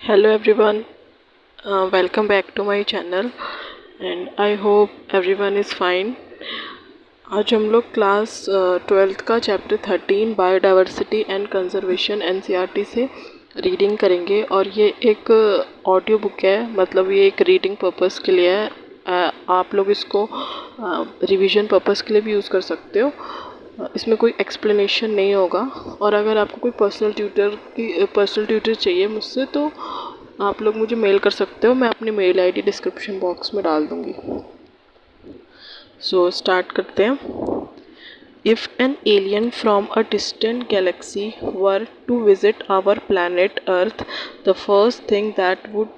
Hello everyone, welcome back to my channel and I hope everyone is fine। आज हम लोग class 12th का chapter 13 biodiversity and conservation NCERT से reading करेंगे और ये एक ऑडियो बुक है, मतलब ये एक रीडिंग पर्पस के लिए है। आप लोग इसको रिवीजन पर्पस के लिए भी यूज़ कर सकते हो। इसमें कोई एक्सप्लेनेशन नहीं होगा और अगर आपको कोई पर्सनल ट्यूटर चाहिए मुझसे तो आप लोग मुझे मेल कर सकते हो। मैं अपनी मेल आईडी डिस्क्रिप्शन बॉक्स में डाल दूँगी। सो स्टार्ट करते हैं। If an alien from a distant galaxy were to visit our planet Earth, the first thing that would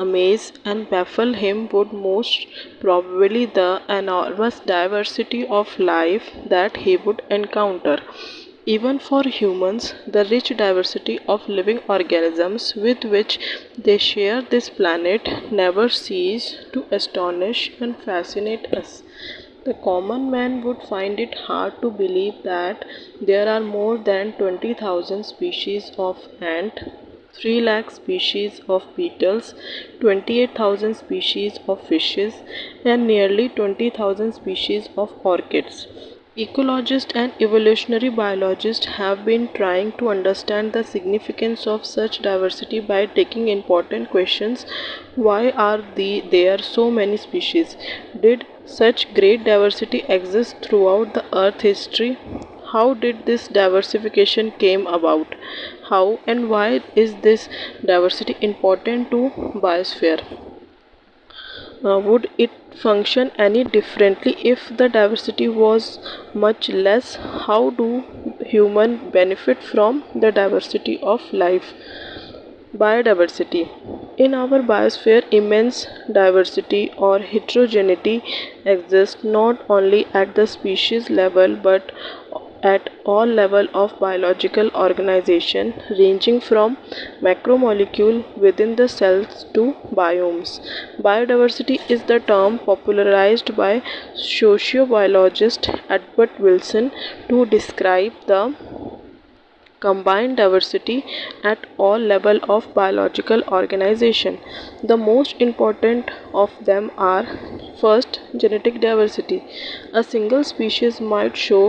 amaze and baffle him would most probably the enormous diversity of life that he would encounter. Even for humans, the rich diversity of living organisms with which they share this planet never ceases to astonish and fascinate us. The common man would find it hard to believe that there are more than 20,000 species of ant, 3 lakh species of beetles, 28,000 species of fishes, and nearly 20,000 species of orchids. Ecologists and evolutionary biologists have been trying to understand the significance of such diversity by taking important questions. Why are there so many species? Did such great diversity exist throughout the Earth history? How did this diversification came about? How and why is this diversity important to biosphere? Would it function any differently if the diversity was much less? How do humans benefit from the diversity of life? Biodiversity. In our biosphere, immense diversity or heterogeneity exists not only at the species level but at all levels of biological organization, ranging from macromolecule within the cells to biomes. Biodiversity is the term popularized by sociobiologist Edward Wilson to describe the combined diversity at all levels of biological organization. The most important of them are: first, genetic diversity. A single species might show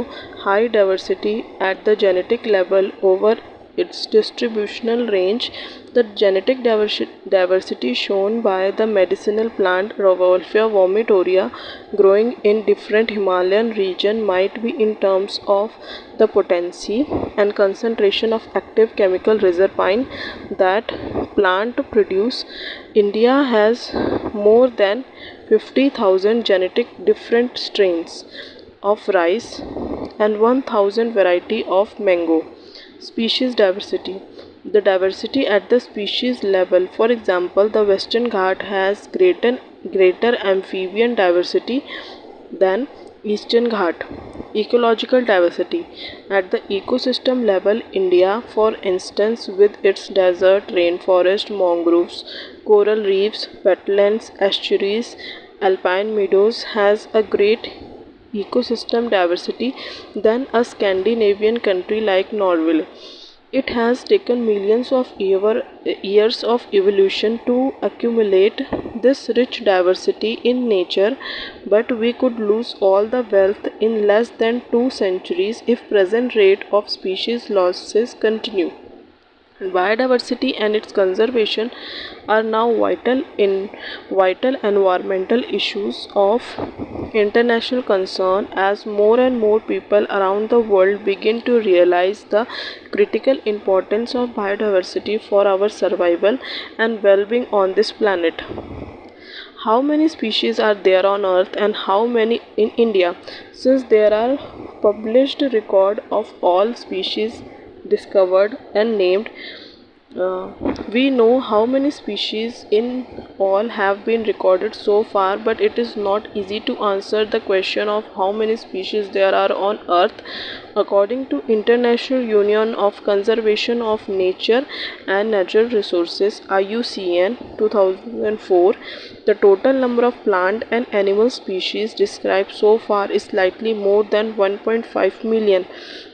high diversity at the genetic level over its distributional range. The genetic diversity shown by the medicinal plant Rauwolfia vomitoria growing in different Himalayan regions might be in terms of the potency and concentration of active chemical reserpine that plant produce. India has more than 50,000 genetic different strains of rice and 1,000 variety of mango. Species diversity. The diversity at the species level. For example, the Western Ghat has greater amphibian diversity than Eastern Ghat. Ecological diversity. At the ecosystem level, India, for instance, with its desert, rainforest, mangroves, coral reefs, wetlands, estuaries, alpine meadows, has a great ecosystem diversity than a Scandinavian country like Norway. It has taken millions of years of evolution to accumulate this rich diversity in nature, but we could lose all the wealth in less than 2 centuries if present rate of species losses continue. Biodiversity and its conservation are now vital environmental issues of international concern as more and more people around the world begin to realize the critical importance of biodiversity for our survival and well-being on this planet. How many species are there on Earth and how many in India? Since there are published record of all species discovered and named, we know how many species in all have been recorded so far, but it is not easy to answer the question of how many species there are on Earth. According to International Union of Conservation of Nature and Natural Resources (IUCN) 2004, the total number of plant and animal species described so far is slightly more than 1.5 million.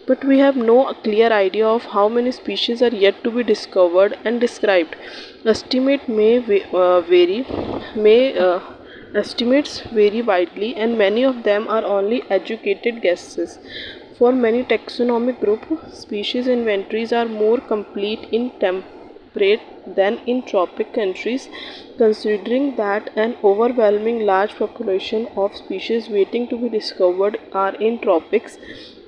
but we have no clear idea of how many species are yet to be discovered and described. Estimate may vary, may estimates vary widely, and many of them are only educated guesses. For many taxonomic group, species inventories are more complete in temperate than in tropic countries, considering that an overwhelming large population of species waiting to be discovered are in tropics.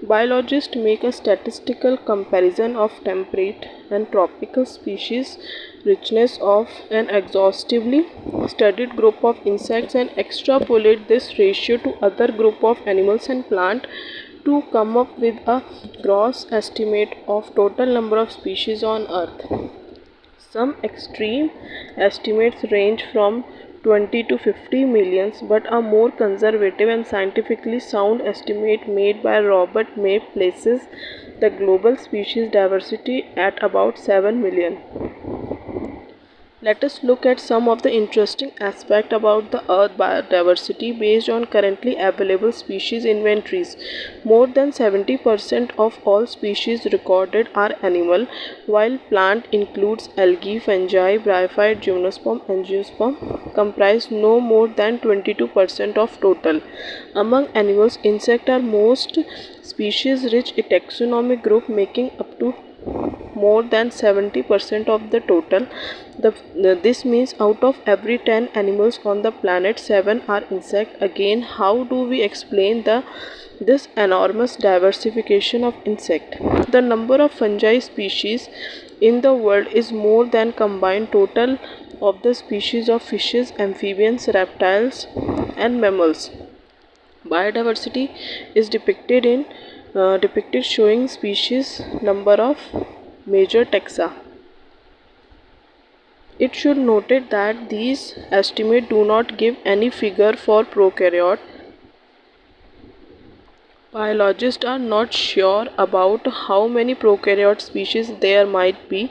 Biologists make a statistical comparison of temperate and tropical species richness of an exhaustively studied group of insects and extrapolate this ratio to other group of animals and plants to come up with a gross estimate of total number of species on earth. Some extreme estimates range from 20 to 50 millions, but a more conservative and scientifically sound estimate made by Robert May places the global species diversity at about 7 million. Let us look at some of the interesting aspects about the earth biodiversity based on currently available species inventories. More than 70% of all species recorded are animal, while plant includes algae, fungi, bryophyte, gymnosperm, and angiosperm comprise no more than 22% of total. Among animals, insects are most species rich a taxonomic group making up to more than 70% of the total. This means out of every 10 animals on the planet, 7 are insects. Again, how do we explain this enormous diversification of insect? The number of fungi species in the world is more than combined total of the species of fishes, amphibians, reptiles, and mammals. Biodiversity is depicted showing species number of major taxa. It should noted that these estimates do not give any figure for prokaryote. Biologists are not sure about how many prokaryote species there might be.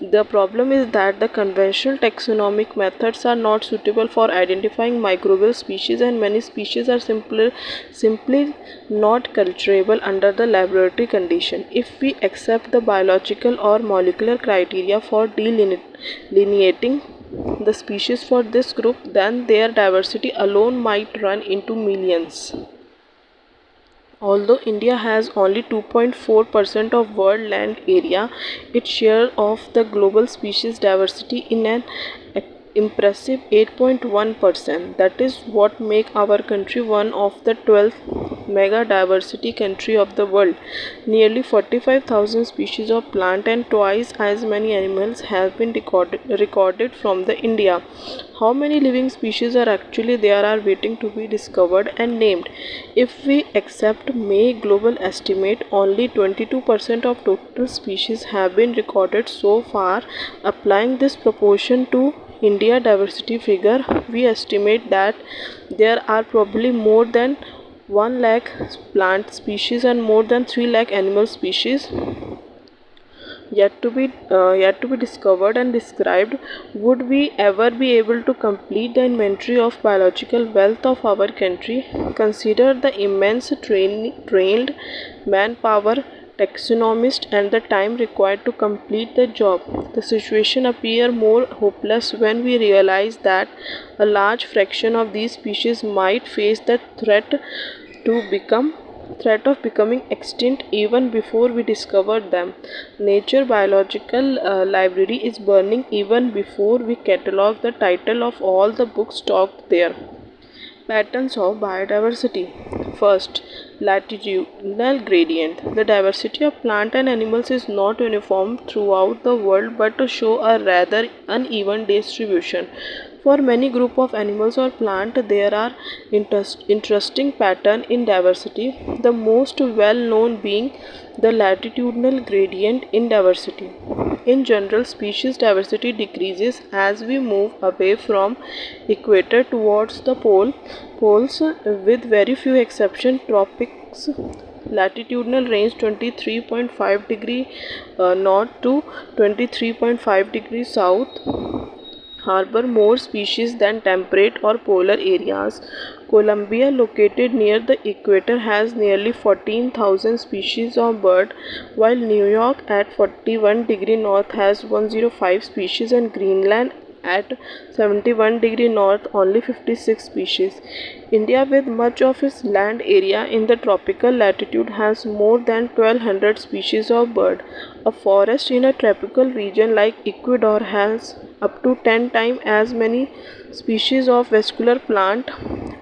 The problem is that the conventional taxonomic methods are not suitable for identifying microbial species, and many species are simply not culturable under the laboratory condition. If we accept the biological or molecular criteria for delineating the species for this group, then their diversity alone might run into millions. Although India has only 2.4% of world land area, its share of the global species diversity in an impressive 8.1%. That is what makes our country one of the 12 mega diversity country of the world. Nearly 45,000 species of plant and twice as many animals have been recorded from the India. How many living species are actually there are waiting to be discovered and named? If we accept May global estimate, only 22% of total species have been recorded so far. Applying this proportion to India diversity figure, we estimate that there are probably more than 1 lakh plant species and more than 3 lakh animal species yet to be discovered and described. Would we ever be able to complete the inventory of biological wealth of our country? Consider the immense trained manpower, taxonomists, and the time required to complete the job. The situation appears more hopeless when we realize that a large fraction of these species might face the threat of becoming extinct even before we discovered them. Nature Biological Library is burning even before we catalog the title of all the books stocked there. Patterns of biodiversity. First, latitudinal gradient. The diversity of plant and animals is not uniform throughout the world but to show a rather uneven distribution. For many group of animals or plant, there are interesting pattern in diversity, the most well known being the latitudinal gradient in diversity. In general, species diversity decreases as we move away from equator towards the poles, with very few exceptions. Tropics latitudinal range 23.5 degree north to 23.5 degrees south. harbor more species than temperate or polar areas. Colombia, located near the equator, has nearly 14,000 species of bird, while New York at 41° north has 105 species, and Greenland at 71° north only 56 species. India, with much of its land area in the tropical latitude, has more than 1200 species of bird. A forest in a tropical region like Ecuador has up to 10 times as many species of vascular plant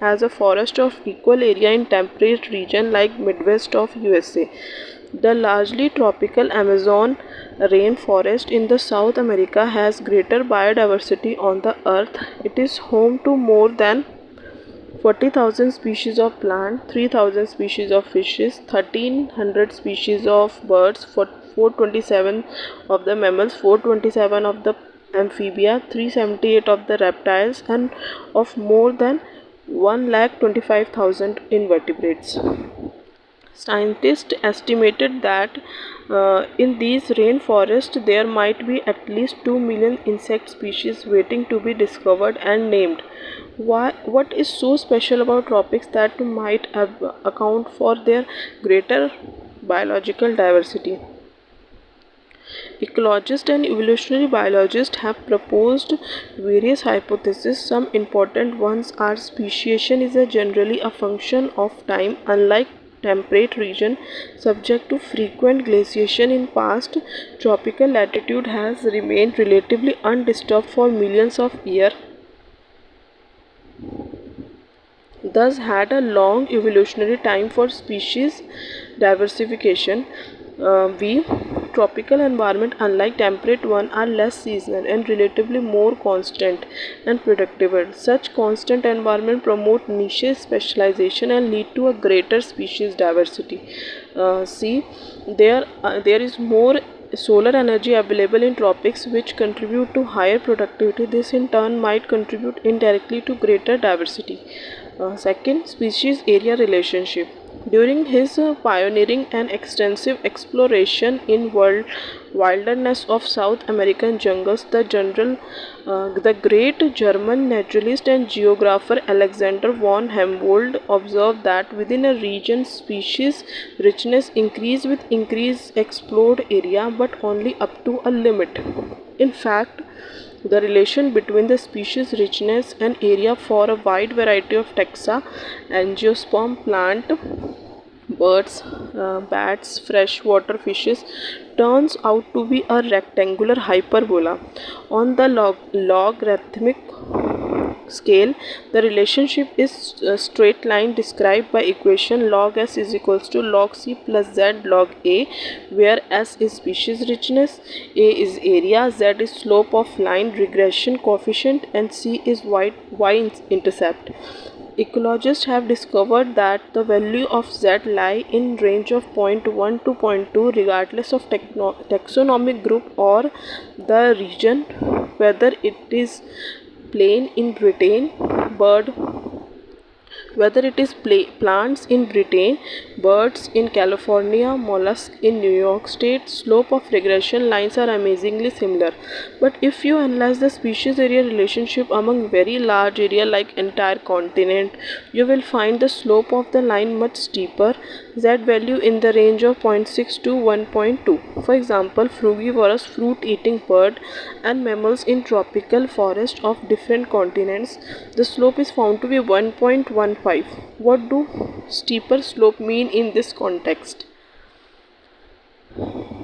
as a forest of equal area in temperate region like Midwest of USA. The largely tropical Amazon rainforest in the South America has greater biodiversity on the earth. It is home to more than 40,000 species of plant, 3,000 species of fishes, 1,300 species of birds, 427 of the mammals, 427 of the amphibia, 378 of the reptiles, and of more than 1,25,000 invertebrates. Scientists estimated that in these rainforests there might be at least 2 million insect species waiting to be discovered and named. What is so special about tropics that might account for their greater biological diversity? Ecologists and evolutionary biologists have proposed various hypotheses. Some important ones are speciation is generally a function of time, unlike temperate region subject to frequent glaciation in past. Tropical latitude has remained relatively undisturbed for millions of years, thus had a long evolutionary time for species diversification. V Tropical environment, unlike temperate one, are less seasonal and relatively more constant and predictable. Such constant environment promote niche specialization and lead to a greater species diversity. C there is more solar energy available in tropics, which contribute to higher productivity. This in turn might contribute indirectly to greater diversity. Second, species area relationship. During his pioneering and extensive exploration in wilderness of South American jungles, the great German naturalist and geographer Alexander von Humboldt observed that within a region, species richness increase with increased explored area, but only up to a limit. In fact, the relation between the species richness and area for a wide variety of taxa, angiosperm plant, birds, bats, freshwater fishes, turns out to be a rectangular hyperbola. On the logarithmic scale, the relationship is a straight line described by equation log s is equals to log c plus z log a, where s is species richness, a is area, z is slope of line regression coefficient, and c is y-intercept. Ecologists have discovered that the value of z lie in range of 0.1 to 0.2 regardless of taxonomic group or the region, whether it is plain in Britain, bird whether it is plants in Britain, birds in California, mollusks in New York State. Slope of regression lines are amazingly similar. But if you analyze the species area relationship among very large area like entire continent, you will find the slope of the line much steeper, z value in the range of 0.6 to 1.2. For example, frugivorous fruit-eating bird and mammals in tropical forest of different continents, the slope is found to be 1.15. What do steeper slope mean in this context?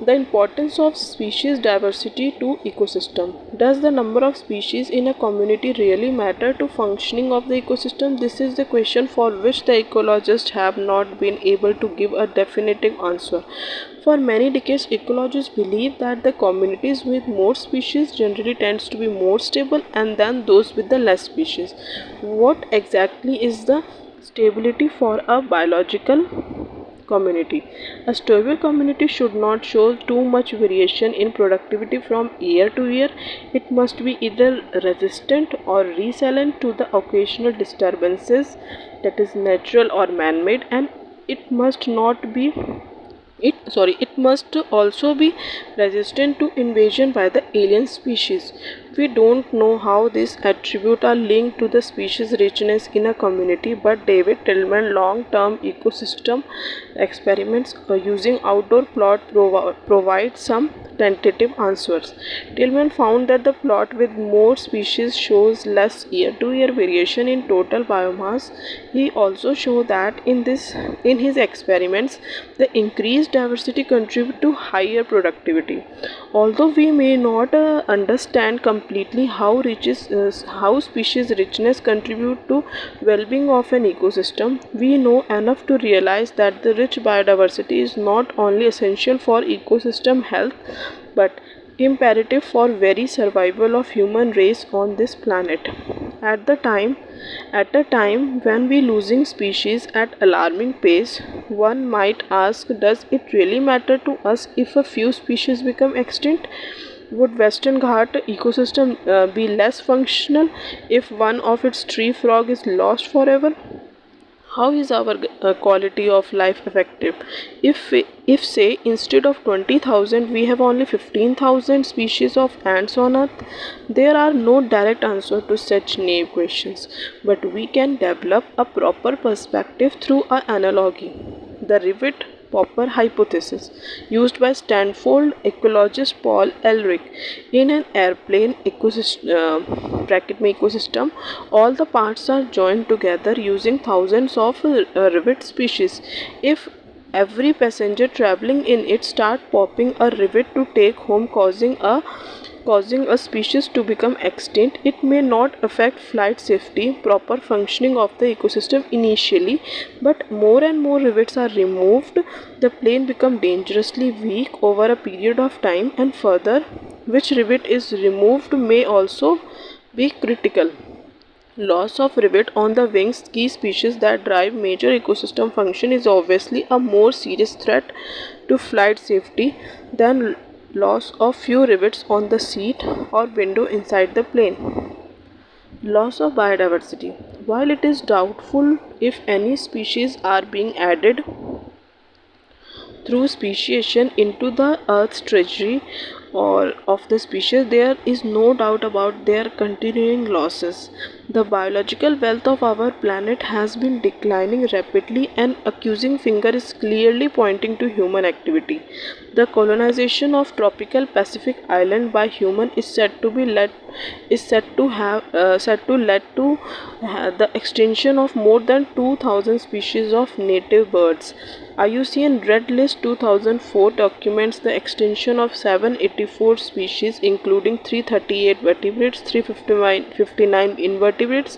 The importance of species diversity to ecosystem. Does the number of species in a community really matter to functioning of the ecosystem? This is the question for which the ecologists have not been able to give a definitive answer. For many decades, ecologists believe that the communities with more species generally tends to be more stable and than those with the less species. What exactly is the stability for a biological community? A stable community should not show too much variation in productivity from year to year. It must be either resistant or resilient to the occasional disturbances, that is natural or man-made, and it must not be it must also be resistant to invasion by the alien species. We don't know how these attributes are linked to the species richness in a community, but David Tillman long-term ecosystem experiments using outdoor plot provide some tentative answers. Tillman found that the plot with more species shows less year-to-year variation in total biomass. He also showed that in his experiments, the increased diversity contribute to higher productivity. Although we may not understand completely how species richness contribute to well-being of an ecosystem, we know enough to realize that the rich biodiversity is not only essential for ecosystem health but imperative for very survival of human race on this planet. At the time, at a time when we losing species at alarming pace, one might ask, does it really matter to us if a few species become extinct? Would Western Ghat ecosystem be less functional if one of its tree frog is lost forever? How is our quality of life effective if say instead of 20,000 we have only 15,000 species of ants on earth? There are no direct answer to such naive questions, but we can develop a proper perspective through an analogy, the rivet popper hypothesis, used by Stanford ecologist Paul Ehrlich. In an airplane ecosystem, all the parts are joined together using thousands of rivet species. If every passenger traveling in it start popping a rivet to take home, causing a species to become extinct, it may not affect flight safety, proper functioning of the ecosystem initially, but more and more rivets are removed, the plane becomes dangerously weak over a period of time, and further, which rivet is removed may also be critical. Loss of rivet on the wings, key species that drive major ecosystem function, is obviously a more serious threat to flight safety than loss of few rivets on the seat or window inside the plane. Loss of biodiversity. While it is doubtful if any species are being added through speciation into the Earth's treasury or of the species, there is no doubt about their continuing losses. The biological wealth of our planet has been declining rapidly, and accusing finger is clearly pointing to human activity. The colonization of tropical Pacific island by human is said to be led is said to lead to the extinction of more than 2,000 species of native birds. IUCN Red List 2004 documents the extinction of 784 species, including 338 vertebrates, 359 invertebrates,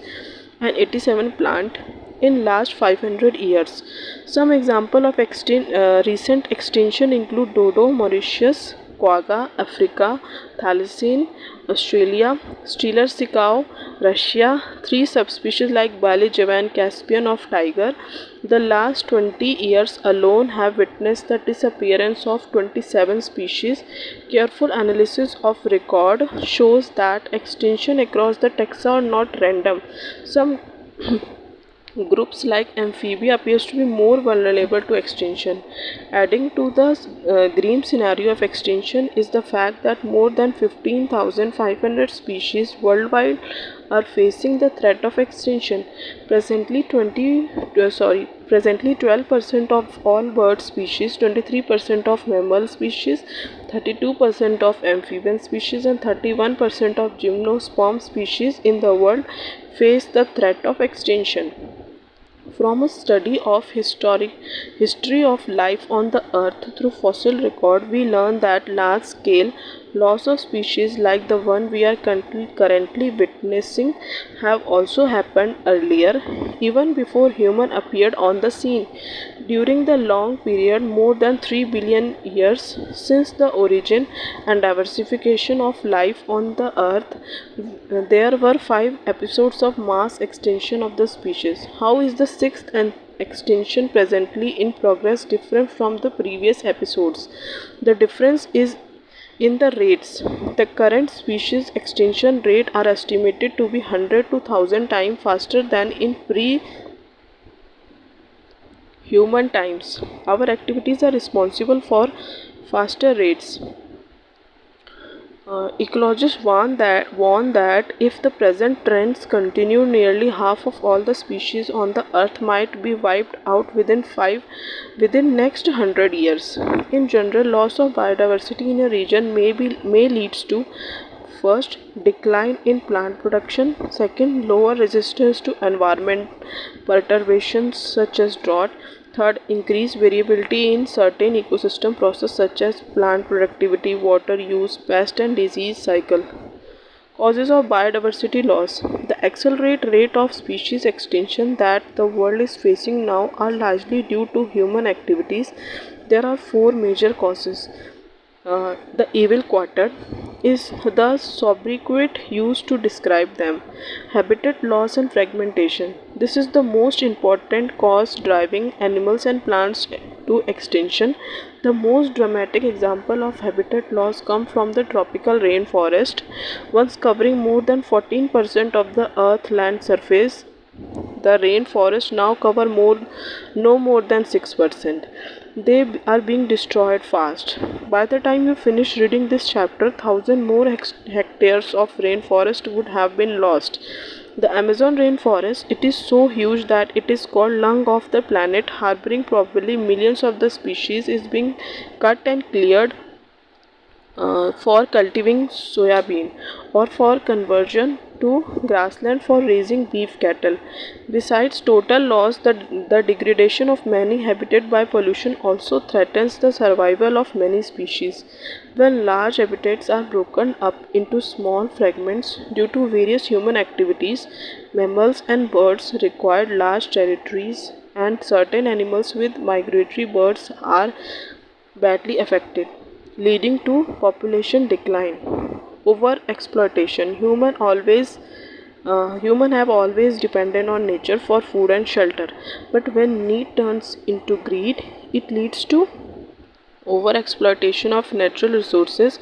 and 87 plant in last 500 years. Some example of recent extinction include dodo, Mauritius, quagga, Africa, thylacine, Australia, Steller sicao, Russia, three subspecies like Bali, Javan, Caspian of tiger. The last 20 years alone have witnessed the disappearance of 27 species. Careful analysis of record shows that extinction across the taxa are not random. Some groups like amphibia appears to be more vulnerable to extinction. Adding to the grim scenario of extinction is the fact that more than 15,500 species worldwide are facing the threat of extinction. Presently 12% of all bird species, 23% of mammal species, 32% of amphibian species, and 31% of gymnosperm species in the world face the threat of extinction. From a study of history of life on the earth through fossil record, we learn that large-scale loss of species like the one we are currently witnessing have also happened earlier, even before human appeared on the scene. During the long period, more than 3 billion years since the origin and diversification of life on the earth, there were 5 episodes of mass extinction of the species. How is the sixth extinction presently in progress different from the previous episodes? The difference is in the rates. The current species extinction rate are estimated to be 100 to 1000 times faster than in pre-human times. Our activities are responsible for faster rates. Ecologists warn that if the present trends continue, nearly half of all the species on the Earth might be wiped out within next 100 years. In general, loss of biodiversity in a region may leads to first, decline in plant production. Second, lower resistance to environment perturbations such as drought. Third, increased variability in certain ecosystem processes such as plant productivity, water use, pest and disease cycle. Causes of biodiversity loss. The accelerated rate of species extinction that the world is facing now are largely due to human activities. There are four major causes. The evil quartet is the sobriquet used to describe them. Habitat loss and fragmentation. This is the most important cause driving animals and plants to extinction. The most dramatic example of habitat loss come from the tropical rainforest, once covering more than 14% of the earth land surface. The rainforests now cover no more than 6%. They are being destroyed fast. By the time you finish reading this chapter, 1,000 more hectares of rainforest would have been lost. The Amazon rainforest, it is so huge that it is called lung of the planet, harboring probably millions of the species, is being cut and cleared for cultivating soybean or for conversion to grassland for raising beef cattle. Besides total loss, the degradation of many habitat by pollution also threatens the survival of many species. When large habitats are broken up into small fragments due to various human activities, mammals and birds require large territories, and certain animals with migratory birds are badly affected, leading to population decline. Overexploitation. Human have always depended on nature for food and shelter, but when need turns into greed, it leads to overexploitation of natural resources.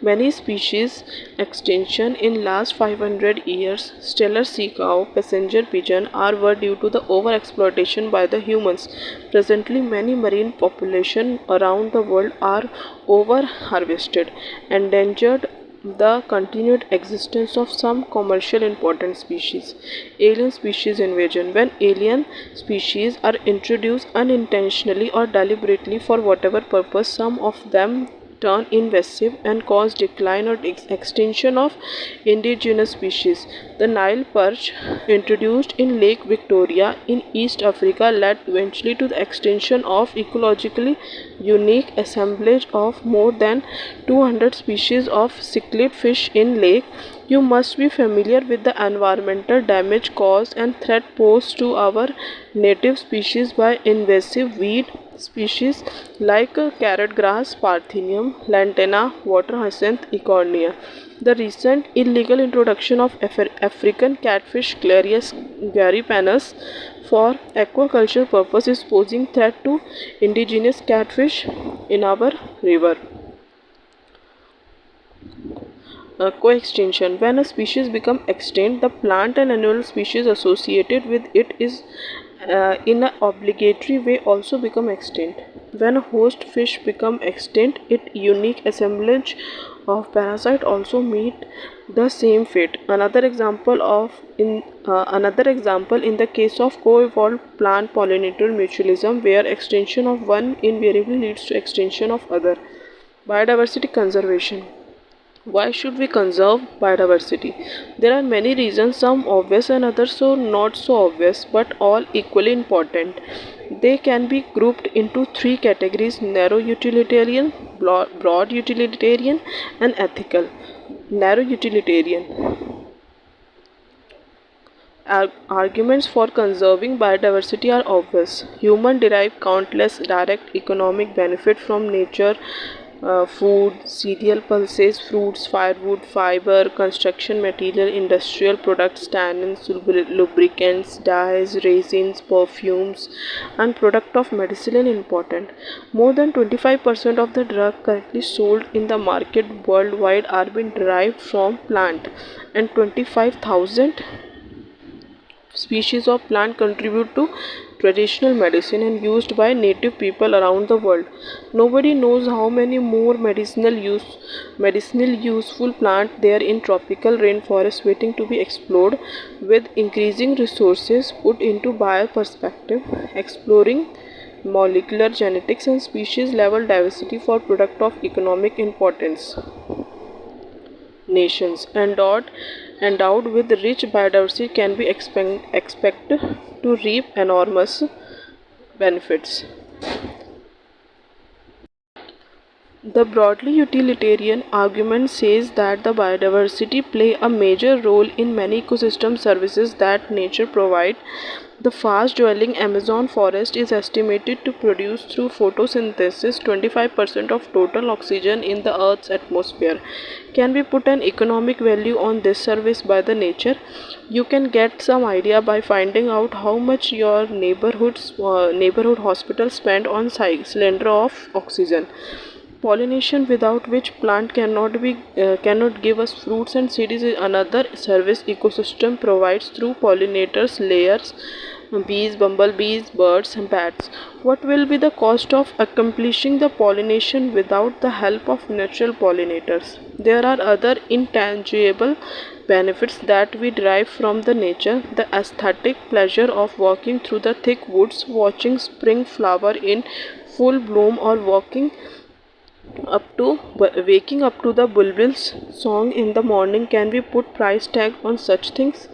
Many species extinction in last 500 years, stellar sea cow, passenger pigeon, are were due to the overexploitation by the humans. Presently, many marine population around the world are over harvested, endangered the continued existence of some commercial important species. Alien species invasion. When alien species are introduced unintentionally or deliberately for whatever purpose, some of them turn invasive and cause decline or extinction of indigenous species. The Nile perch, introduced in Lake Victoria in East Africa, led eventually to the extinction of ecologically unique assemblage of more than 200 species of cichlid fish in lake. You must be familiar with the environmental damage caused and threat posed to our native species by invasive weed species like carrot grass, parthenium, lantana, water hyacinth, ecornia. The recent illegal introduction of African catfish Clarius garipanus for aquaculture purpose is posing threat to indigenous catfish in our river. Coextinction. When a species becomes extinct, the plant and animal species associated with it is in an obligatory way also become extinct. When a host fish become extinct, its unique assemblage of parasite also meet the same fate. Another example in the case of co-evolved plant pollinator mutualism, where extinction of one invariably leads to extinction of other. Biodiversity conservation. Why should we conserve biodiversity? There are many reasons, some obvious and others so not so obvious, but all equally important. They can be grouped into three categories: narrow utilitarian, broad utilitarian, and ethical. Narrow utilitarian. Arguments for conserving biodiversity are obvious. Humans derive countless direct economic benefit from nature: food, cereal pulses, fruits, firewood, fiber, construction material, industrial products, tannins, lubricants, dyes, resins, perfumes, and product of medicine important. More than 25% of the drug currently sold in the market worldwide are being derived from plant, and 25,000 species of plant contribute to traditional medicine and used by native people around the world. Nobody knows how many more medicinal useful plants there in tropical rainforests waiting to be explored. With increasing resources put into bioperspective, exploring molecular genetics and species level diversity for product of economic importance. Nations endowed with rich biodiversity can be expected to reap enormous benefits. The broadly utilitarian argument says that the biodiversity play a major role in many ecosystem services that nature provides. The fast-dwelling Amazon forest is estimated to produce through photosynthesis 25% of total oxygen in the Earth's atmosphere. Can we put an economic value on this service by the nature? You can get some idea by finding out how much your neighborhood hospital spend on cylinder of oxygen. Pollination, without which plant cannot give us fruits and seeds, is another service ecosystem provides through pollinators, layers, bees, bumblebees, birds, and bats. What will be the cost of accomplishing the pollination without the help of natural pollinators? There are other intangible benefits that we derive from the nature. The aesthetic pleasure of walking through the thick woods, watching spring flower in full bloom, or waking up to the bulbul's song in the morning. Can we put price tag on such things?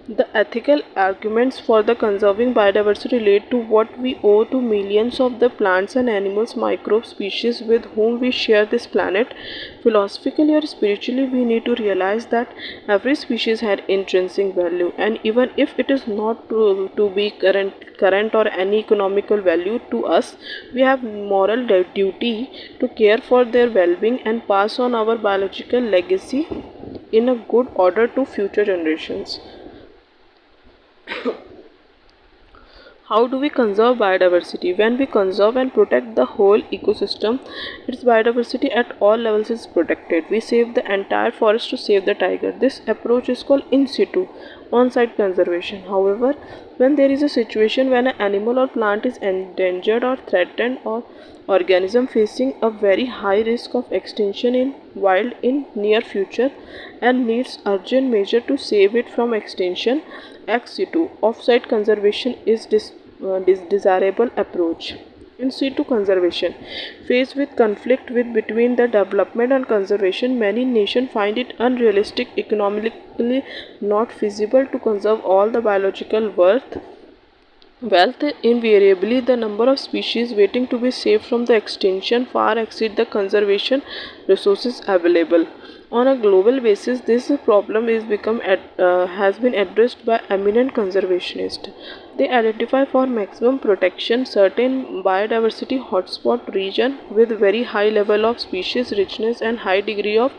The ethical arguments for the conserving biodiversity relate to what we owe to millions of the plants and animals, microbe species with whom we share this planet. Philosophically or spiritually, we need to realize that every species had intrinsic value, and even if it is not to be current or any economical value to us, we have moral duty to care for their well-being and pass on our biological legacy in a good order to future generations. How do we conserve biodiversity? When we conserve and protect the whole ecosystem, its biodiversity at all levels is protected. We save the entire forest to save the tiger. This approach is called in situ, on-site conservation. However, when there is a situation when an animal or plant is endangered or threatened, or organism facing a very high risk of extinction in wild in near future and needs urgent measure to save it from extinction, ex situ off-site conservation is desirable approach. In situ conservation, faced with conflict between the development and conservation, many nations find it unrealistic, economically not feasible to conserve all the biological wealth. Invariably, the number of species waiting to be saved from the extinction far exceed the conservation resources available. On a global basis, this problem has been addressed by eminent conservationists. They identify for maximum protection certain biodiversity hotspot region with very high level of species richness and high degree of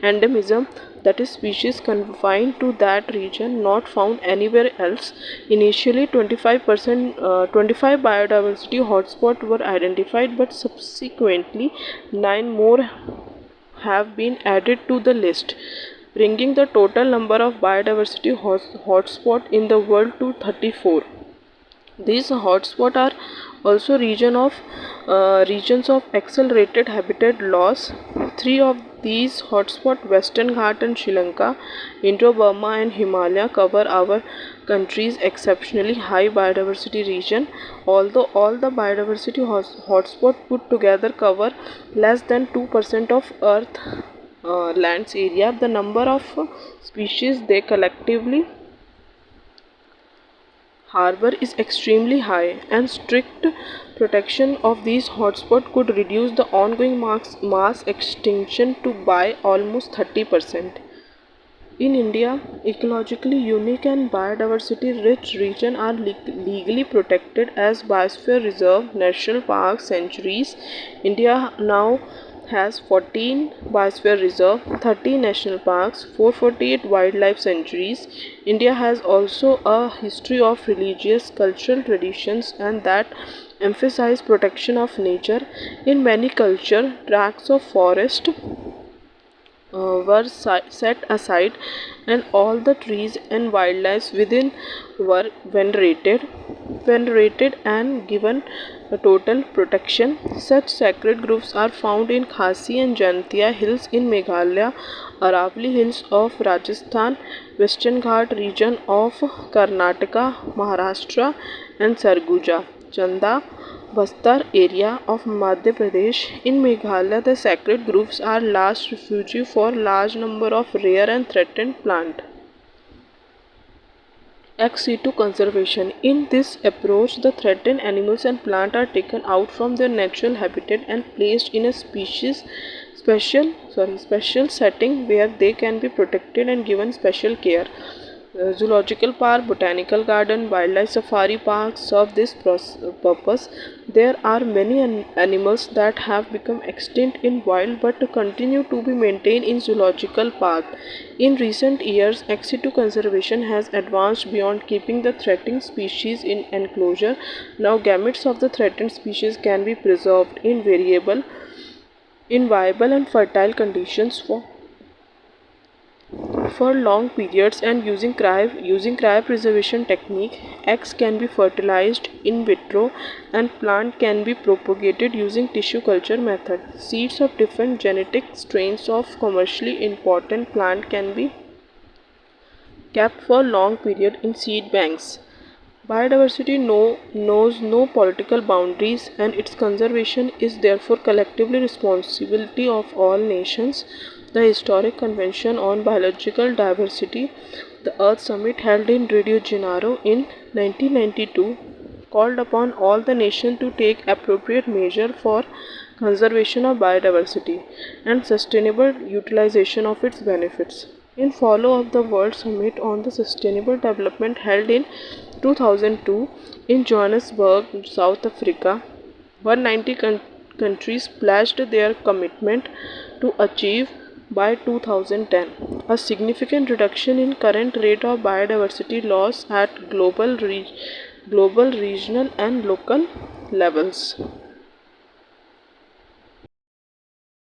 endemism, that is, species confined to that region not found anywhere else. Initially 25 biodiversity hotspots were identified, but subsequently 9 more have been added to the list, bringing the total number of biodiversity hotspots in the world to 34. These hotspots are also regions of accelerated habitat loss. Three of these hotspots, Western Ghat and Sri Lanka, Indo-Burma and Himalaya, cover our country's exceptionally high biodiversity region. Although all the biodiversity hotspots put together cover less than 2% of Earth land's area, the number of species they collectively harbor is extremely high, and strict protection of these hotspots could reduce the ongoing mass extinction to by almost 30%. In India, ecologically unique and biodiversity rich regions are legally protected as biosphere reserve, national parks, sanctuaries. India now has 14 biosphere reserve, 30 national parks, 448 wildlife sanctuaries. India has also a history of religious cultural traditions and that emphasize protection of nature. In many cultures, tracts of forest set aside, and all the trees and wildlife within were venerated and given a total protection. Such sacred groves are found in Khasi and Jantia Hills in Meghalaya, Aravalli Hills of Rajasthan, Western Ghat region of Karnataka, Maharashtra, and Sarguja, Chanda, Bastar area of Madhya Pradesh. In Meghalaya, the sacred groves are last refuge for large number of rare and threatened plant. Ex situ conservation. In this approach, the threatened animals and plants are taken out from their natural habitat and placed in a special setting where they can be protected and given special care. Zoological park, botanical garden, wildlife safari parks serve this purpose. There are many animals that have become extinct in wild but continue to be maintained in zoological park. In recent years, ex situ conservation has advanced beyond keeping the threatened species in enclosure. Now, gametes of the threatened species can be preserved in viable and fertile conditions for long periods, and using cryopreservation technique, eggs can be fertilized in vitro and plant can be propagated using tissue culture method. Seeds of different genetic strains of commercially important plant can be kept for long period in seed banks. Biodiversity knows no political boundaries, and its conservation is therefore collectively responsibility of all nations. The historic Convention on Biological Diversity, the Earth Summit held in Rio de Janeiro in 1992, called upon all the nations to take appropriate measure for conservation of biodiversity and sustainable utilization of its benefits. In follow of the World Summit on the Sustainable Development held in 2002 in Johannesburg, South Africa, 190 countries pledged their commitment to achieve by 2010 a significant reduction in current rate of biodiversity loss at global, regional and local levels.